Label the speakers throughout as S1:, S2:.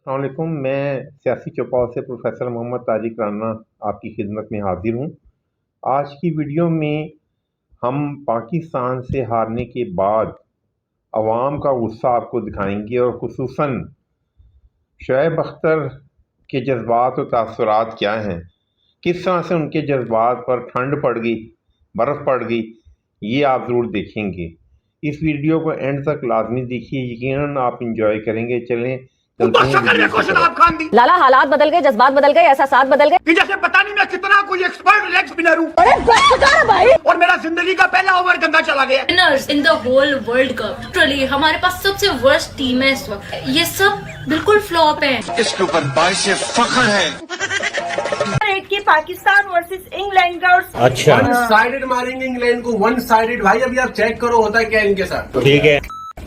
S1: अस्सलाम वालेकुम। मैं सियासी चौपाल से प्रोफेसर मोहम्मद तारिक राना आपकी खिदमत में हाजिर हूँ। आज की वीडियो में हम पाकिस्तान से हारने के बाद अवाम का गुस्सा आपको दिखाएंगे और खुसूसन शुएब अख्तर के जज्बात और तासुरात क्या हैं, किस तरह से उनके जज्बात पर ठंड पड़ गई, बर्फ़ पड़ गई, ये आप ज़रूर देखेंगे। इस वीडियो को एंड तक लाजमी देखिए, यकीनन आप इंजॉय करेंगे। चलें चलते हैं वीडियो की तरफ।
S2: लाला, हालात बदल गए, जज्बात बदल गए, एहसासात बदल गए
S3: कि जैसे पता नहीं मैं कितना कोई एक्सपर्ट लेग स्पिनर हूँ।
S2: अरे भाई,
S3: और मेरा जिंदगी का पहला ओवर गंदा चला गया।
S4: Winners in the whole world cup. Literally हमारे पास सबसे वर्स्ट टीम है इस वक्त। ये सब बिल्कुल फ्लॉप है।
S5: इसके ऊपर बाइश फख्र है
S6: कि पाकिस्तान वर्सेस इंग्लैंड का। और
S7: अच्छा,
S3: वन साइडेड मारेंगे इंग्लैंड को, वन साइडेड। भाई अभी आप चेक करो होता है क्या इनके साथ।
S7: ठीक है।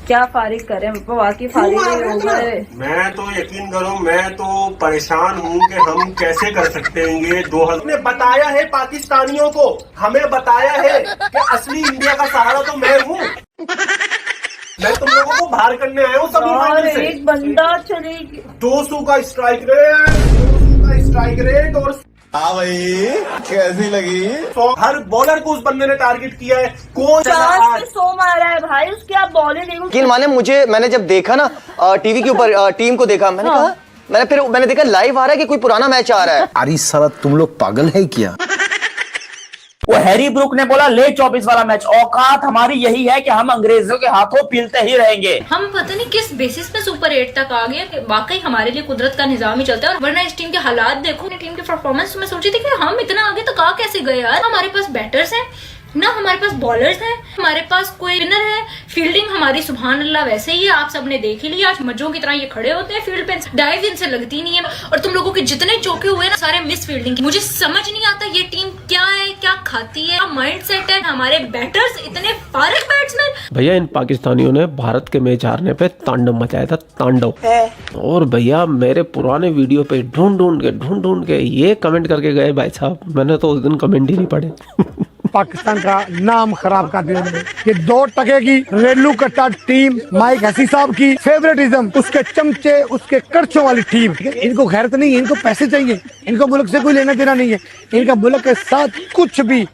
S6: क्या फारिग करें, वाकई फारिग हो गए।
S3: मैं तो यकीन करो, मैं तो परेशान हूँ कि हम कैसे कर सकते हैं ये 2000 ने बताया है पाकिस्तानियों को, हमें बताया है कि असली इंडिया का सहारा तो मैं हूँ। मैं तुम लोगों को बाहर करने आया हूँ सभी
S6: और
S3: से।
S6: एक बंदा चले
S3: 200 का स्ट्राइक रेट, 200 का स्ट्राइक रेट और
S5: हाँ भाई, कैसी लगी?
S3: हर बॉलर को उस बंदे ने टारगेट किया है। कौन
S6: 100 मारा है भाई, उसकी आप बॉलिंग देखो।
S8: यकीन माने मैंने जब देखा ना टीवी के ऊपर टीम को देखा, मैंने कहा मैंने देखा लाइव आ रहा है कि कोई पुराना मैच आ रहा है।
S5: अरे साला तुम लोग पागल है क्या?
S7: वो हैरी ब्रूक ने बोला ले 24 वाला मैच। औकात हमारी यही है कि हम अंग्रेजों के हाथों पीलते ही रहेंगे।
S4: हम पता नहीं किस बेसिस पे सुपर 8 तक आ गए कि वाकई हमारे लिए कुदरत का निजाम ही चलता है। और वरना इस टीम के हालात देखो, टीम की परफॉर्मेंस मैं सोची थी कि हम इतना आगे तक आ कैसे गए यार। हमारे पास बैटर्स हैं ना, हमारे पास बॉलर्स हैं, हमारे पास कोई विनर है। फील्डिंग हमारी सुभान अल्लाह वैसे ही है, आप सबने देख ही लिया। आज मज्जों की तरह ये खड़े होते हैं फील्ड पे, डाइव इनसे लगती नहीं है। और तुम लोगों के जितने चौके हुए ना, सारे मिस फील्डिंग। मुझे समझ नहीं आता ये टीम क्या है, क्या खाती है, माइंड सेट है। हमारे बैटर्स इतने फारिग बैट्समैन।
S9: भैया इन पाकिस्तानियों ने भारत के मैच हारने पे तांडव मचाया था, तांडव। और भैया मेरे पुराने वीडियो पे ढूंढ ढूंढ के ये कमेंट करके गए भाई साहब, मैंने तो उस दिन कमेंट ही नहीं पढ़े।
S10: पाकिस्तान का नाम खराब कर दिया ये 2 टके की रेलू कट्टा टीम, माइक हसी साहब की फेवरेटिज्म, उसके चमचे, उसके करचों वाली टीम। इनको गैरत नहीं है, इनको पैसे चाहिए, इनको मुल्क से कोई लेना देना नहीं है, इनका मुल्क के साथ कुछ भी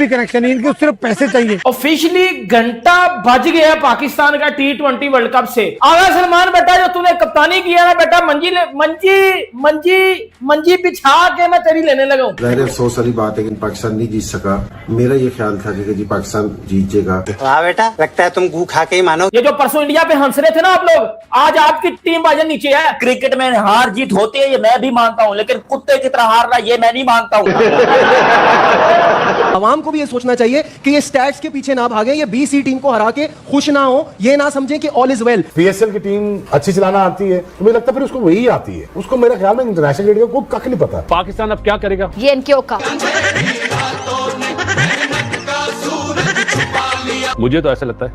S10: कनेक्शन नहीं, इनको सिर्फ पैसे चाहिए।
S7: ऑफिशियली घंटा बज गया पाकिस्तान का T20 वर्ल्ड कप से। आगा सलमान बेटा, जो तूने कप्तानी किया ना बेटा, मंजी बिछा के मैं तेरी लेने लगा हूँ।
S11: ज़ाहिर अफसोस वाली बात है कि पाकिस्तान नहीं जीत सका। मेरा ये ख्याल था कि जी पाकिस्तान जीत जाएगा।
S8: हाँ बेटा, लगता है तुम गू खा के ही मानो।
S7: ये जो परसों इंडिया पे हंस रहे थे ना आप लोग, आज आपकी टीम बाजन नीचे है। क्रिकेट में हार जीत होती है, ये मैं भी मानता हूँ, लेकिन कुत्ते की तरह हारना ये मैं नहीं मानता हूँ।
S12: आवाम को भी ये सोचना चाहिए कि ये स्टैट्स के पीछे ना भागे, ये BC टीम को हरा के खुश ना हो, ये ना समझें कि ऑल इज वेल।
S13: PSL की टीम अच्छी चलाना आती है तो मुझे लगता है फिर उसको वही आती है। उसको मेरे ख्याल में इंटरनेशनल क्रिकेट को कख नहीं पता।
S9: पाकिस्तान अब क्या करेगा?
S2: ये इनकी औकात।
S9: मुझे तो ऐसा लगता है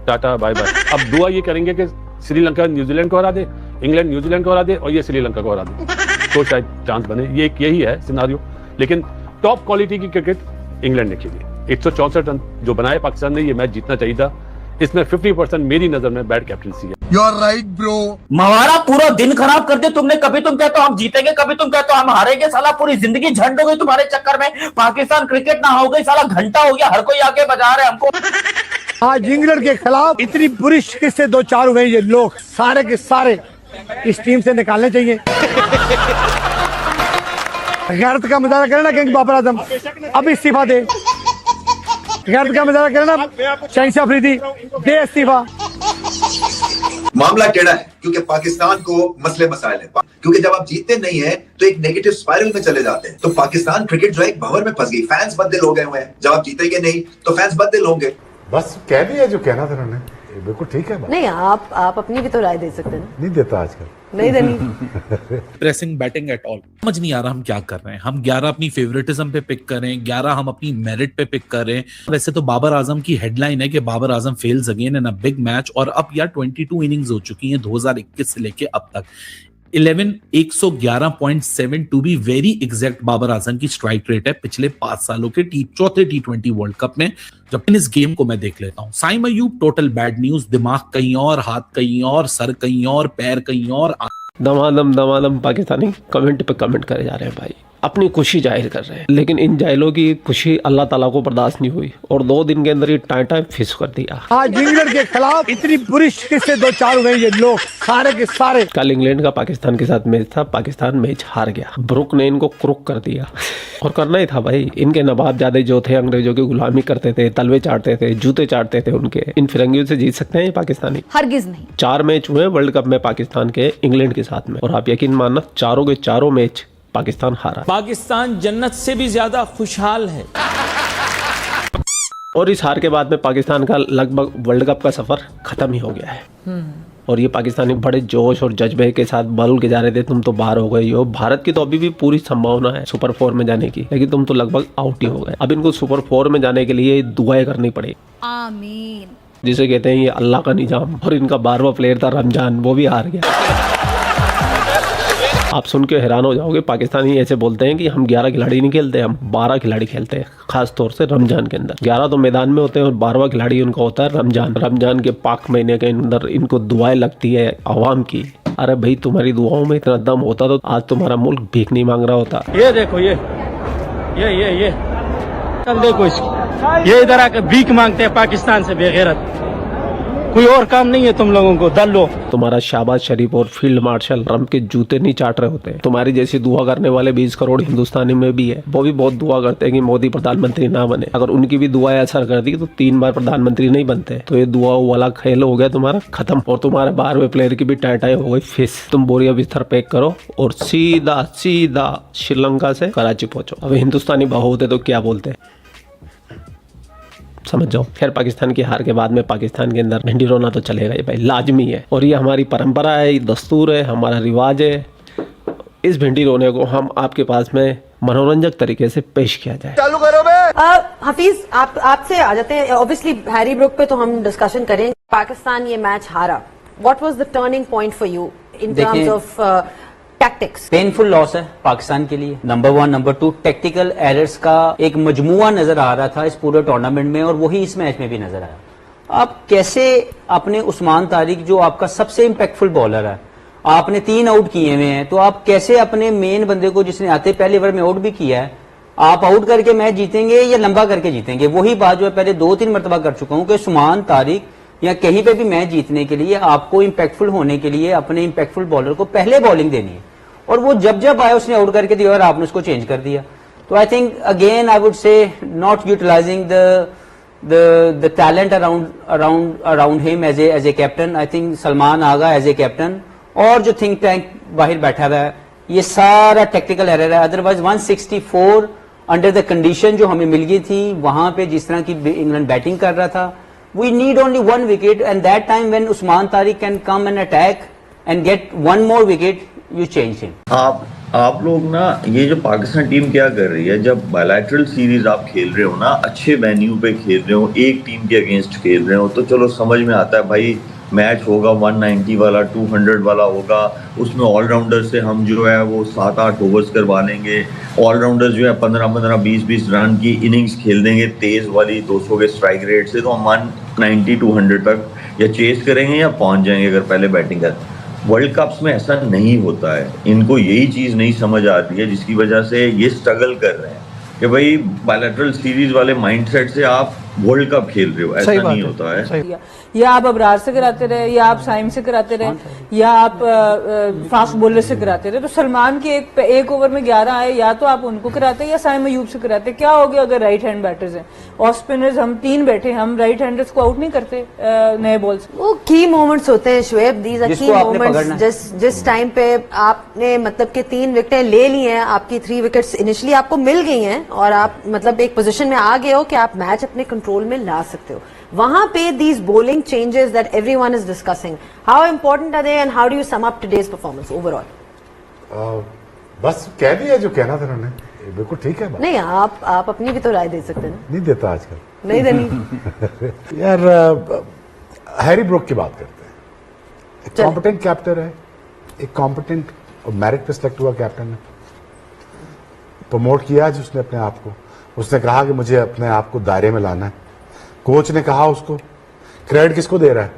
S9: टाटा बाय बाय। अब दुआ ये करेंगे कि श्रीलंका न्यूजीलैंड को हरा दे, इंग्लैंड न्यूजीलैंड को हरा दे और ये श्रीलंका को हरा दे, तो शायद चांस बने। ये यही है सिनारियो। लेकिन टॉप क्वालिटी की क्रिकेट इंग्लैंड ने खेली। 164 रन जो बनाए पाकिस्तान ने, ये मैच जीतना चाहिए था। इसमें 50% मेरी नजर में बैड कैप्टनसी है।
S5: You are right bro.
S7: हमारा पूरा दिन खराब कर दिया तुमने। कभी तुम कहते हो हम जीतेंगे, कभी तुम कहते हो हम हारेंगे। साला पूरी जिंदगी झंड हो गई तुम्हारे चक्कर में। पाकिस्तान क्रिकेट ना हो गई, साला घंटा हो गया, हर कोई आके बजा रहे हमको।
S10: आज इंग्लैंड के खिलाफ इतनी बुरी शिकस्त से 2-4 हुए, ये लोग सारे के सारे इस टीम से निकालने चाहिए। गैरत का मुजाहरा करना किंग बाबर आजम अब इस्तीफा दे। गैरत का मुजाहरा करना शहंशाह अफरीदी दे इस्तीफा।
S14: मामला टेढ़ा है क्योंकि पाकिस्तान को मसले मसाइल है। क्योंकि जब आप जीतते नहीं है तो एक नेगेटिव स्पाइरल में चले जाते हैं। तो पाकिस्तान क्रिकेट जो है एक भंवर में फंस गई। फैंस बददिल हो गए हुए हैं। जब आप जीतेंगे नहीं तो फैंस बददिल होंगे।
S13: बस कह दिया जो कहना था उन्होंने, बिल्कुल ठीक है।
S2: नहीं, आप अपनी भी तो राय दे सकते हैं ना।
S13: नहीं देता आजकल,
S2: नहीं देनी।
S15: प्रेसिंग बैटिंग एट ऑल समझ नहीं आ रहा हम क्या कर रहे हैं। हम 11 अपनी फेवरेटिज्म पे पिक कर रहे हैं, 11 हम अपनी मेरिट पे पिक कर रहे हैं। वैसे तो बाबर आजम की हेडलाइन है कि Babar Azam fails again in a big match. और अब यार 22 इनिंग्स हो चुकी हैं 2021 से लेके अब तक। 111.7 to be very exact Babar Azam की स्ट्राइक रेट है पिछले 5 सालों के चौथे T20 वर्ल्ड कप में। जब इस गेम को मैं देख लेता हूं, Saim Ayub total bad news, दिमाग कहीं और, हाथ कहीं और, सर कहीं और, पैर कहीं और।
S16: दमादम पाकिस्तानी कमेंट पे कमेंट करे जा रहे हैं भाई, अपनी खुशी जाहिर कर रहे हैं, लेकिन इन जाहिलों की खुशी अल्लाह ताला को बर्दाश्त नहीं हुई और 2 दिन के अंदर ये टाइम फिश कर दिया।
S10: आज इंग्लैंड के खिलाफ इतनी बुरी शिकस्त से 2-4 हुए ये लोग सारे के सारे।
S16: कल इंग्लैंड का पाकिस्तान के साथ मैच था, पाकिस्तान मैच हार गया, ब्रुक ने इनको क्रुक कर दिया और करना ही था भाई। इनके नवाबजादे जो थे अंग्रेजों की गुलामी करते थे, तलवे चाटते थे, जूते चाटते थे उनके, इन फिरंगियों से जीत सकते हैं ये पाकिस्तानी?
S2: हरगिज नहीं।
S16: 4 मैच हुए वर्ल्ड कप में पाकिस्तान के इंग्लैंड के साथ में, और आप यकीन मानना चारों के चारों मैच पाकिस्तान हारा।
S7: पाकिस्तान जन्नत से भी ज्यादा खुशहाल है।
S16: और इस हार के बाद में पाकिस्तान का लगभग वर्ल्ड कप का सफर खत्म ही हो गया है। और ये पाकिस्तानी बड़े जोश और जज्बे के साथ बोल के जा रहे थे तुम तो बाहर हो गए हो, भारत की तो अभी भी पूरी संभावना है सुपर 4 में जाने की, लेकिन तुम तो लगभग आउट ही हो गए। अब इनको सुपर 4 में जाने के लिए दुआएं करनी पड़ेगी,
S2: आमीन,
S16: जिसे कहते हैं ये अल्लाह का निजाम। और इनका 12वां प्लेयर था रमजान, वो भी हार गया। आप सुन के हैरान हो जाओगे, पाकिस्तानी ऐसे बोलते हैं कि हम 11 खिलाड़ी नहीं खेलते, हम 12 खिलाड़ी खेलते हैं, खास तौर से रमजान के अंदर। 11 तो मैदान में होते हैं और 12वां खिलाड़ी उनका होता है रमजान। रमजान के पाक महीने के अंदर इनको दुआएं लगती है आवाम की। अरे भाई, तुम्हारी दुआओं में इतना दम होता तो आज तुम्हारा मुल्क भीख नहीं मांग रहा होता।
S7: ये देखो ये देखो इसको, ये इधर आकर भीख मांगते हैं पाकिस्तान से बेगैरत। कोई और काम नहीं है तुम लोगों को, दल लो।
S16: तुम्हारा शाहबाज शरीफ और फील्ड मार्शल ट्रंप के जूते नहीं चाट रहे होते। तुम्हारी जैसी दुआ करने वाले 20 करोड़ हिंदुस्तानी में भी है, वो भी बहुत दुआ करते हैं कि मोदी प्रधानमंत्री ना बने। अगर उनकी भी दुआएं असर कर दी तो 3 बार प्रधानमंत्री नहीं बनते। तो ये दुआ वाला खेल हो गया तुम्हारा खत्म, और तुम्हारे 12वें प्लेयर की भी टाइटाई हो गई फिस। तुम बोरिया बिस्तर पैक करो और सीधा श्रीलंका से कराची पहुंचो। अब हिंदुस्तानी बाहु होते तो क्या बोलते, समझ जाओ। खैर, पाकिस्तान की हार के बाद में पाकिस्तान के अंदर भिंडी रोना तो चलेगा ही भाई, लाजमी है, और ये हमारी परंपरा है, ये दस्तूर है, हमारा रिवाज है। इस भिंडी रोने को हम आपके पास में मनोरंजक तरीके से पेश किया जाए।
S8: चालू करो बे।
S2: हफीज, आपसे आ जाते हैं। ऑब्वियसली हैरी ब्रुक पे तो हम डिस्कशन करें। पाकिस्तान ये मैच हारा, what was the turning point for you in terms of tactics?
S7: Painful loss है पाकिस्तान के लिए, नंबर 1। नंबर 2, टेक्टिकल एरर्स का एक मजमुआ नजर आ रहा था इस पूरे टूर्नामेंट में, और वही इस मैच में भी नजर आया। आप कैसे अपने उस्मान तारिक, जो आपका सबसे इम्पैक्टफुल बॉलर है, आपने 3 आउट किए हुए हैं, तो आप कैसे अपने मेन बंदे को, जिसने आते पहले ओवर में आउट भी किया है, आप आउट करके मैच जीतेंगे या लंबा करके जीतेंगे? वही बात जो है पहले 2-3 मरतबा कर चुका हूं कि उस्मान तारिक या कहीं पे भी मैच जीतने के लिए आपको इम्पैक्टफुल होने के लिए अपने इम्पैक्टफुल बॉलर को पहले बॉलिंग देनी है, और वो जब आया उसने आउट करके दिया और आपने उसको चेंज कर दिया। तो I think again I would say not utilising the talent around him as a captain. I think Salman Agha as a captain, और जो थिंक टैंक बाहर बैठा हुआ है, ये सारा टेक्निकल एरर है। अदरवाइज 164 अंडर द कंडीशन जो हमें मिल गई थी, वहां पे जिस तरह की इंग्लैंड बैटिंग कर रहा था, we need only 1 wicket, and that time when Usman Tariq can come and attack and get 1 more wicket, you change him.
S17: आप लोग ना, ये जो पाकिस्तान टीम क्या कर रही है, जब बायलैटरल सीरीज आप खेल रहे हो ना, अच्छे वेन्यू पे खेल रहे हो, एक टीम के अगेंस्ट खेल रहे हो, तो चलो समझ में आता है भाई, मैच होगा 190 वाला, 200 वाला होगा, उसमें ऑलराउंडर से हम जो है वो 7-8 ओवर्स करवा लेंगे। ऑलराउंडर जो है 15-15, 20-20 रन की इनिंग्स खेल देंगे तेज वाली 200 के स्ट्राइक रेट से, तो हम 190-200 तक या चेस करेंगे या पहुंच जाएंगे अगर पहले बैटिंग कर। वर्ल्ड कप्स में ऐसा नहीं होता है, इनको यही चीज़ नहीं समझ आती है, जिसकी वजह से ये स्ट्रगल कर रहे हैं कि भाई बायलैटरल सीरीज वाले माइंडसेट से आप वर्ल्ड कप खेल रहे हो, ऐसा नहीं होता है।
S6: या आप अबरार से कराते रहे, या आप साइम से कराते रहे, या आप फास्ट बॉलर से कराते रहे। तो सलमान के एक ओवर में 11 आए, या तो आप उनको कराते या साइम अयूब से कराते। क्या हो गया अगर राइट हैंड बैटर्स हैं और स्पिनर्स हम 3 बैठे, हम राइट हैंडर्स को आउट नहीं करते नए बॉल से?
S2: वो की मोमेंट्स होते हैं शुएब, दीज आर की मोमेंट्स। जिस टाइम पे आपने मतलब के 3 विकेटें ले ली हैं, आपकी 3 विकेट्स इनिशियली आपको मिल गई हैं, और आप मतलब एक पोजीशन में आ गए हो कि आप मैच अपने कंट्रोल में ला सकते हो, वहां पे these bowling changes that everyone is discussing, how important are they and how do you sum up today's performance overall?
S13: बस कह दिया जो कहना था उन्होंने, बिल्कुल ठीक है बात।
S2: नहीं, आप अपनी भी तो राय दे सकते हैं ना।
S13: नहीं देता आजकल,
S2: नहीं देनी।
S13: यार हैरी ब्रुक की बात करते हैं। एक कॉम्पिटेंट कैप्टन है, एक कॉम्पिटेंट और मेरिट पे सिलेक्ट हुआ कैप्टन है, प्रमोट किया आज उसने अपने आप को। उसने कहा कि मुझे अपने आप को दायरे में लाना है। कोच ने कहा उसको, क्रेडिट किसको दे रहा है?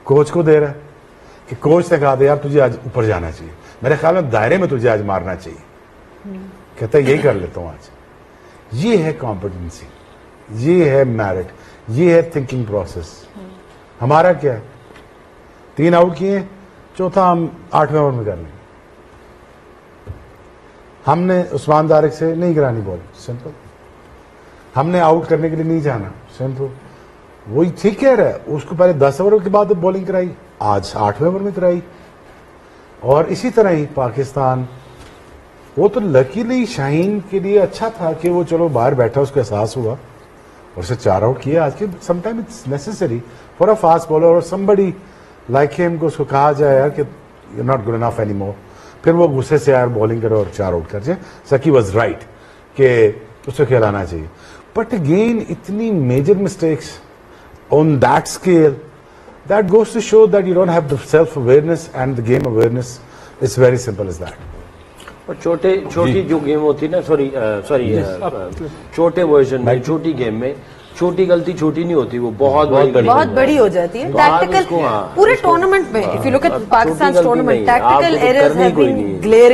S13: कोच को दे रहा है कि कोच ने कहा था यार तुझे आज ऊपर जाना चाहिए, मेरे ख्याल में दायरे में तुझे आज मारना चाहिए, कहता है यही कर लेता हूं आज। ये है कॉम्पिटेंसी, ये है मेरिट, ये है थिंकिंग प्रोसेस। हमारा क्या है, 3 आउट किए, चौथा हम 8वें ओवर में कर लेंगे। हमने उस्मान तारिक से नहीं करानी बॉल, सिंपल। हमने आउट करने के लिए नहीं जाना, सिंपल। वही ठीक कह रहा है, उसको पहले 10 ओवर के बाद बॉलिंग कराई, आज 8वें ओवर में कराई। और इसी तरह ही पाकिस्तान, वो तो लकीली शाहीन के लिए अच्छा था कि वो चलो बाहर बैठा, उसको एहसास हुआ और उसे 4 आउट किया। आज के sometime it's necessary for a fast bowler और समबडी लाइक हिम को उसको कहा जाए यार कि you not good enough any more, फिर वो गुस्से से यार बॉलिंग करे और 4 आउट कर जाए। सकी वॉज राइट कि उसे खिलाना चाहिए, बट अगेन इतनी major mistakes on that scale, that goes to show that you don't have the self awareness and the game awareness. It's very simple as that.
S18: और छोटी जो गेम होती है ना, सॉरी छोटे वर्जन में, छोटी गेम में छोटी गलती छोटी नहीं होती, वो बहुत
S2: बड़ी हो जाती है। टैक्टिकल पूरे टूर्नामेंट में, if you look at Pakistan tournament, tactical errors have been glaring.